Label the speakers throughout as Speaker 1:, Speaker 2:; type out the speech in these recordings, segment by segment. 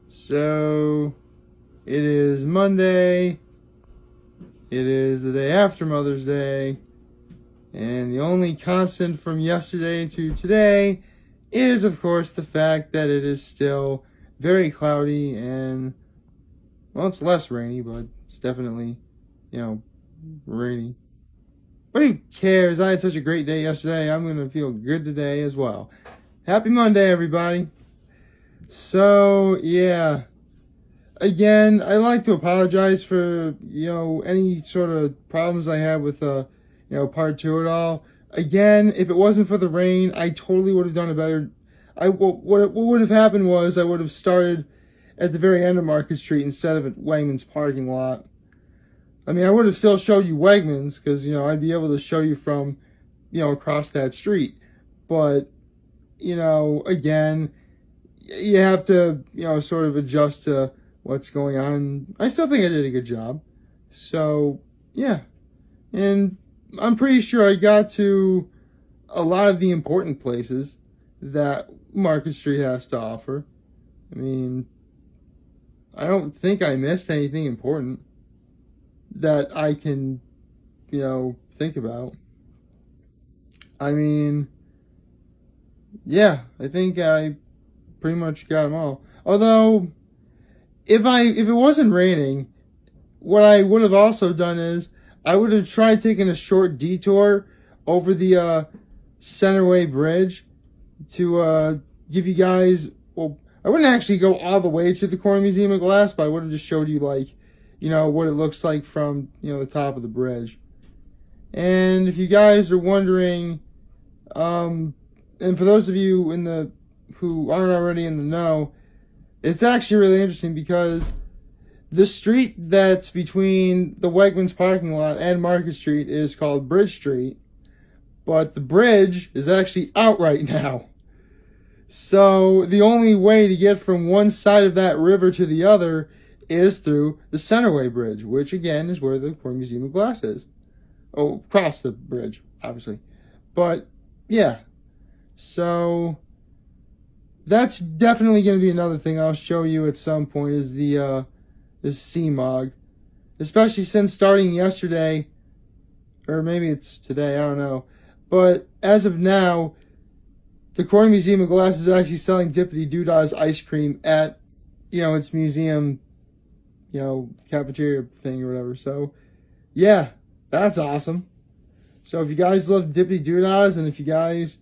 Speaker 1: So, it is Monday. It is the day after Mother's Day. And the only constant from yesterday to today is, of course, the fact that it is still very cloudy and, well, it's less rainy, but it's definitely, rainy. But who cares? I had such a great day yesterday. I'm going to feel good today as well. Happy Monday, everybody. So, yeah. Again, I'd like to apologize for, any sort of problems I had with, part 2 at all. Again, if it wasn't for the rain, I totally would have done it better. What would have happened was I would have started at the very end of Market Street instead of at Wegmans parking lot. I mean, I would have still showed you Wegmans because, I'd be able to show you from, across that street. But, again, you have to, sort of adjust to what's going on. I still think I did a good job. So, yeah. And I'm pretty sure I got to a lot of the important places that Market Street has to offer. I mean, I don't think I missed anything important that I can, think about. I mean, yeah, I think I pretty much got them all. Although, if it wasn't raining, what I would have also done is I would have tried taking a short detour over the Centerway Bridge to give you guys, well, I wouldn't actually go all the way to the Corn Museum of Glass, but I would have just showed you, what it looks like from, the top of the bridge. And if you guys are wondering, and for those of you who aren't already in the know, it's actually really interesting because the street that's between the Wegmans parking lot and Market Street is called Bridge Street, but the bridge is actually out right now. So the only way to get from one side of that river to the other is through the Centerway Bridge, which again is where the Corn Museum of Glass is. Oh, across the bridge, obviously. But yeah, so that's definitely going to be another thing I'll show you at some point is the CMOG. Especially since starting yesterday, or maybe it's today, I don't know. But as of now, the Corn Museum of Glass is actually selling Dippity Doodah's ice cream at, its museum, cafeteria thing or whatever. So, yeah, that's awesome. So if you guys love Dippity Doodahs and if you guys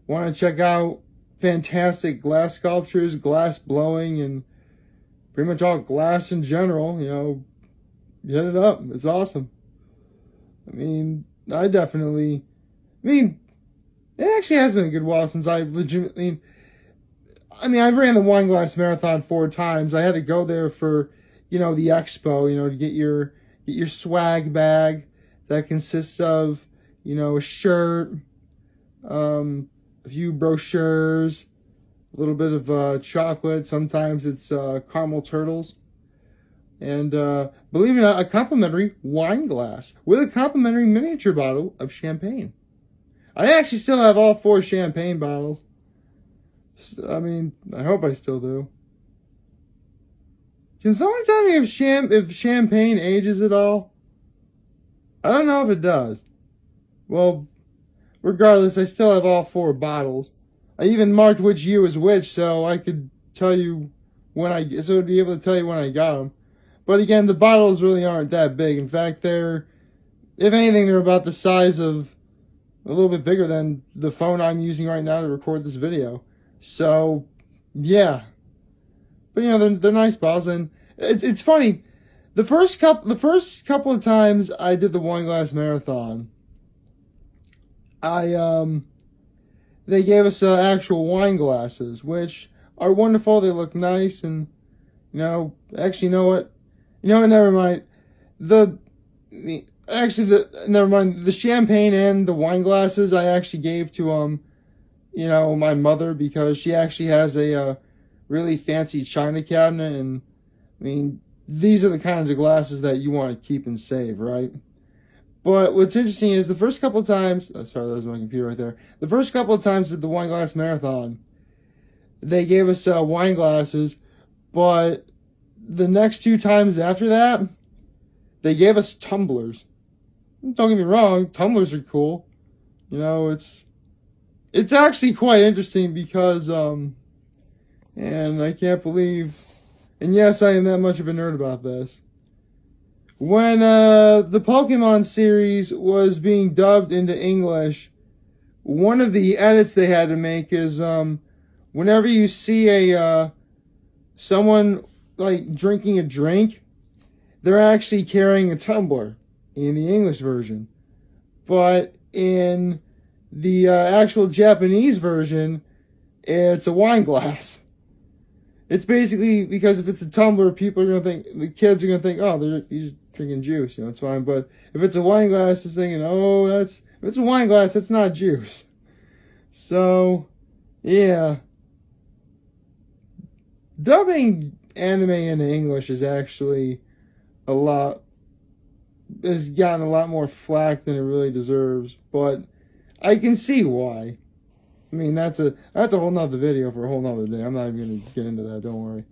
Speaker 1: want to check out fantastic glass sculptures, glass blowing, and pretty much all glass in general, hit it up. It's awesome. It actually has been a good while since I've legitimately, I've ran the Wine Glass Marathon 4 times. I had to go there for, the expo, to get your swag bag that consists of, a shirt, a few brochures, a little bit of chocolate. Sometimes it's caramel turtles. And believe it or not, a complimentary wine glass with a complimentary miniature bottle of champagne. I actually still have all 4 champagne bottles. I hope I still do. Can someone tell me if champagne ages at all? I don't know if it does. Well, regardless, I still have all 4 bottles. I even marked which year was which, so I could tell you so I'd be able to tell you when I got them. But again, the bottles really aren't that big. In fact, if anything, they're about the size of, a little bit bigger than the phone I'm using right now to record this video. So, yeah. But they're nice bottles, and it's funny. The first couple of times I did the Wine Glass Marathon, they gave us actual wine glasses, which are wonderful. They look nice, and actually, you know what? Never mind. The champagne and the wine glasses I actually gave to my mother because she actually has a really fancy china cabinet, and these are the kinds of glasses that you want to keep and save, right? But what's interesting is the first couple of times, sorry, that was my computer right there. The first couple of times at the Wine Glass Marathon, they gave us wine glasses, But the next 2 times after that, they gave us tumblers. Don't get me wrong, tumblers are cool. You know, it's actually quite interesting because, and I can't believe, and yes, I am that much of a nerd about this. When the Pokemon series was being dubbed into English, one of the edits they had to make is whenever you see a someone like drinking a drink, they're actually carrying a tumbler in the English version. But in the actual Japanese version, it's a wine glass. It's basically because if it's a tumbler, people are going to think, the kids are going to think, oh, he's drinking juice, you know, it's fine. But if it's a wine glass, it's thinking, oh, if it's a wine glass, that's not juice. So, yeah. Dubbing anime into English is actually has gotten a lot more flack than it really deserves, but I can see why. I mean, that's a whole nother video for a whole nother day. I'm not even going to get into that, don't worry.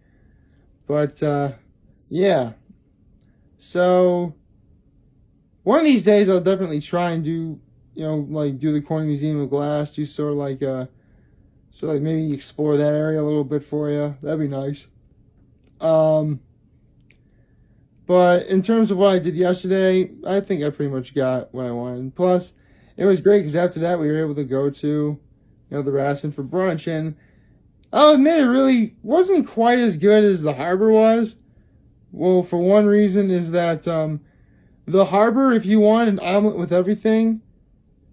Speaker 1: But, yeah. So, one of these days I'll definitely try and do, you know, like do the Corner Museum of Glass, do sort of like maybe explore that area a little bit for you. That'd be nice. But in terms of what I did yesterday, I think I pretty much got what I wanted. Plus, it was great because after that we were able to go to, you know, the Rassin for brunch, and I'll admit it really wasn't quite as good as the Harbor was. Well, for one reason is that the Harbor, if you want an omelet with everything,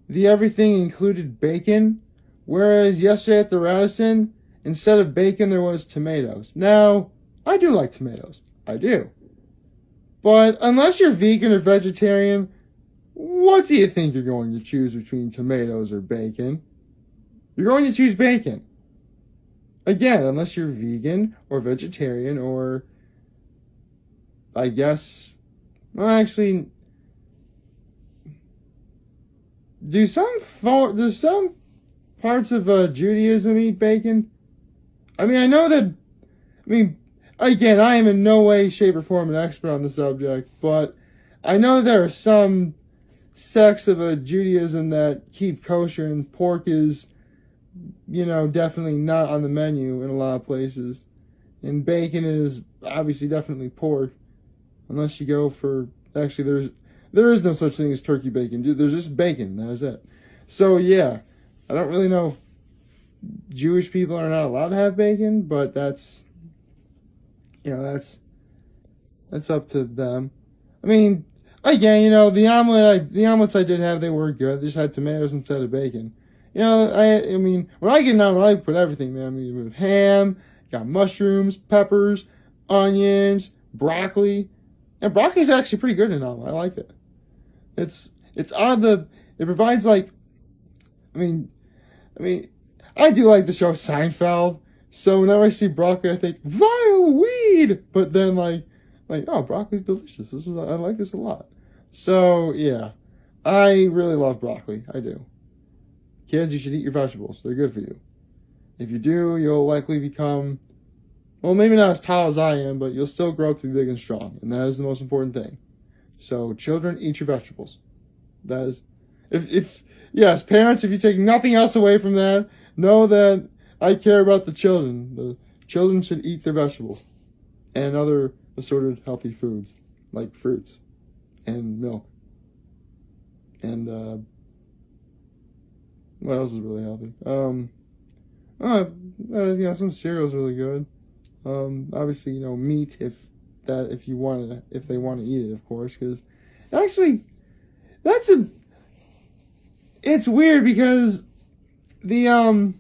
Speaker 1: the everything included bacon, whereas yesterday at the Radisson, instead of bacon, there was tomatoes. Now, I do like tomatoes. I do. But unless you're vegan or vegetarian, what do you think you're going to choose between tomatoes or bacon? You're going to choose bacon. Again, unless you're vegan or vegetarian or, I guess, well, actually, do some parts of Judaism eat bacon? I mean, again, I am in no way, shape, or form an expert on the subject, but I know there are some sects of Judaism that keep kosher, and pork is, you know, definitely not on the menu in a lot of places. And bacon is obviously definitely pork, unless you go for, actually there is no such thing as turkey bacon. There's just bacon, that is it. So yeah, I don't really know if Jewish people are not allowed to have bacon, but that's, you know, that's up to them. I mean, again, you know, the omelets I did have, they were good. They just had tomatoes instead of bacon. You know, I mean, when I get an omelet, I put everything, man. I mean, with ham, got mushrooms, peppers, onions, broccoli. And broccoli's actually pretty good in an omelet. I like it. It provides like, I mean, I do like the show Seinfeld. So whenever I see broccoli, I think, vile weed! But then like, oh, broccoli's delicious. I like this a lot. So, yeah. I really love broccoli. I do. Kids, you should eat your vegetables. They're good for you. If you do, you'll likely become, well, maybe not as tall as I am, but you'll still grow up to be big and strong. And that is the most important thing. So, children, eat your vegetables. That is, yes, parents, if you take nothing else away from that, know that I care about the children. The children should eat their vegetables and other assorted healthy foods, like fruits and milk. And, what else is really healthy? You know, some cereal's really good. Obviously, you know, meat if they want to eat it, of course, because actually, it's weird because you know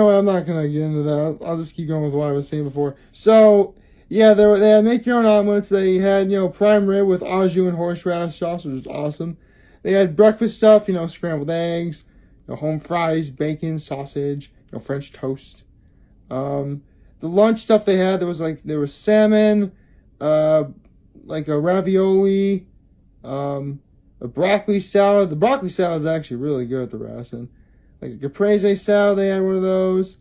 Speaker 1: what, I'm not gonna get into that. I'll just keep going with what I was saying before. So, yeah, they had make your own omelets. They had, you know, prime rib with au jus and horseradish sauce, which was awesome. They had breakfast stuff, you know, scrambled eggs, you know, home fries, bacon, sausage, you know, French toast. The lunch stuff they had, there was salmon, like a ravioli, a broccoli salad. The broccoli salad is actually really good at the Rassin. Like a caprese salad, they had one of those.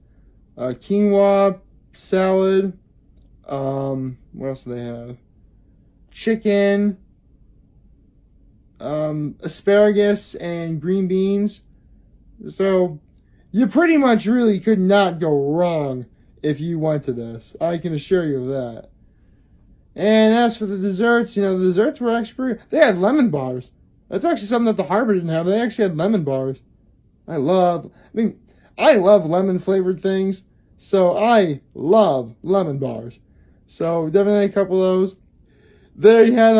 Speaker 1: quinoa salad. What else do they have? Chicken, asparagus, and green beans. So you pretty much really could not go wrong if you went to this. I can assure you of that. And as for the desserts, the desserts were actually they had lemon bars. That's actually something that the Harbor didn't have. They actually had lemon bars. I love lemon flavored things. So I love lemon bars. So definitely a couple of those. They had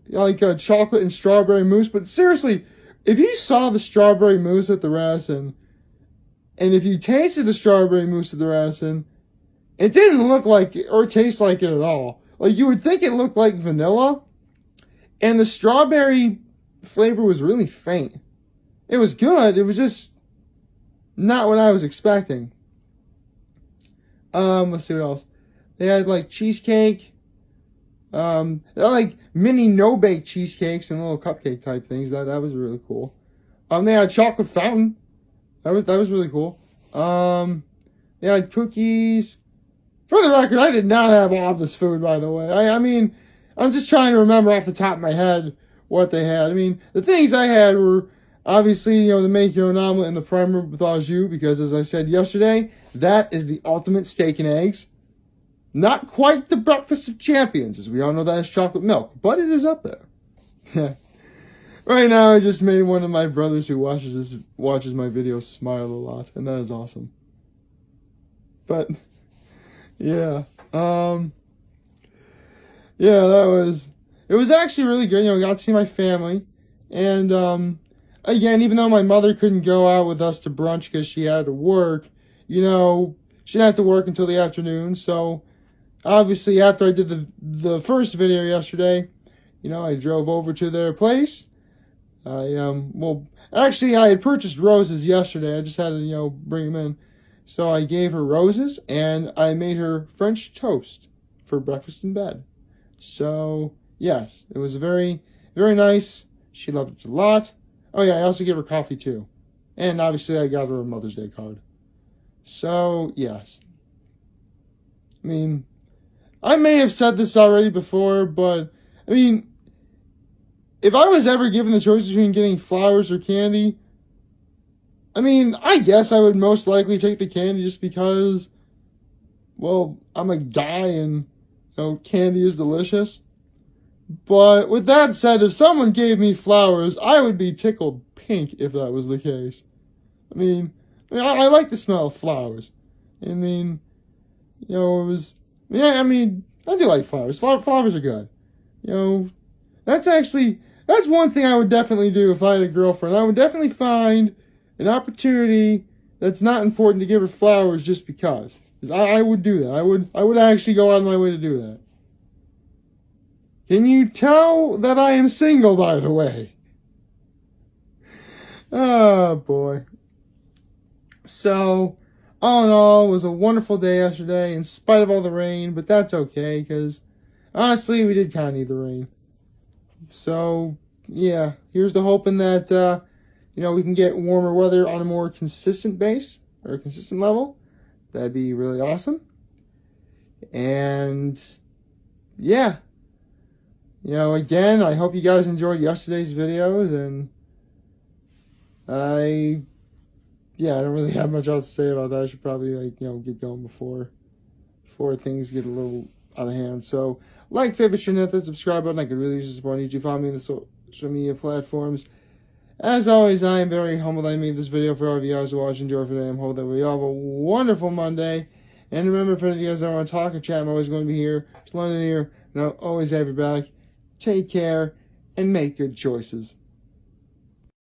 Speaker 1: like a chocolate and strawberry mousse. But seriously, if you saw the strawberry mousse at the Rassin, and if you tasted the strawberry mousse at the Rassin, it didn't look like it or taste like it at all. Like you would think it looked like vanilla, and the strawberry flavor was really faint. It was good. It was just not what I was expecting. Let's see what else. They had like cheesecake. They had like mini no-bake cheesecakes and little cupcake type things. That was really cool. They had chocolate fountain. That was really cool. They had cookies. For the record, I did not have all this food, by the way. I mean, I'm just trying to remember off the top of my head what they had. I mean, the things I had were obviously, the make your own omelet and the primer with au jus, because as I said yesterday, that is the ultimate steak and eggs. Not quite the breakfast of champions, as we all know that is chocolate milk, but it is up there. Right now, I just made one of my brothers who watches my videos smile a lot, and that is awesome. But yeah, it was actually really good. I got to see my family, and again, even though my mother couldn't go out with us to brunch because she had to work, she didn't have to work until the afternoon. So obviously, after I did the first video yesterday, I drove over to their place. I had purchased roses yesterday. I just had to, bring them in. So I gave her roses, and I made her French toast for breakfast in bed. So, yes, it was very, very nice. She loved it a lot. Oh, yeah, I also gave her coffee, too. And obviously, I got her a Mother's Day card. So, yes. I mean, I may have said this already before, but, I mean, if I was ever given the choice between getting flowers or candy, I mean, I guess I would most likely take the candy just because, well, I'm a guy and, candy is delicious. But with that said, if someone gave me flowers, I would be tickled pink if that was the case. I mean, I like the smell of flowers. I mean, I do like flowers. Flowers are good. That's one thing I would definitely do if I had a girlfriend. I would definitely find an opportunity that's not important to give her flowers just because. I would do that. I would actually go out of my way to do that. Can you tell that I am single, by the way? Oh, boy. So, all in all, it was a wonderful day yesterday, in spite of all the rain, but that's okay, because, honestly, we did kind of need the rain. So, yeah, here's the hoping that, we can get warmer weather on a more consistent base, or a consistent level. That'd be really awesome. And, yeah. Again, I hope you guys enjoyed yesterday's videos, and I don't really have much else to say about that. I should probably, get going before things get a little out of hand. So, like, favorite, share, and hit that subscribe button. I could really use the support. You follow me on the social media platforms. As always, I am very humbled I made this video for all of you guys who watch and enjoy today. I'm hoping that we all have a wonderful Monday. And remember, for any of you guys that want to talk or chat, I'm always going to be here to lend an ear, and I'll always have your back. Take care, and make good choices.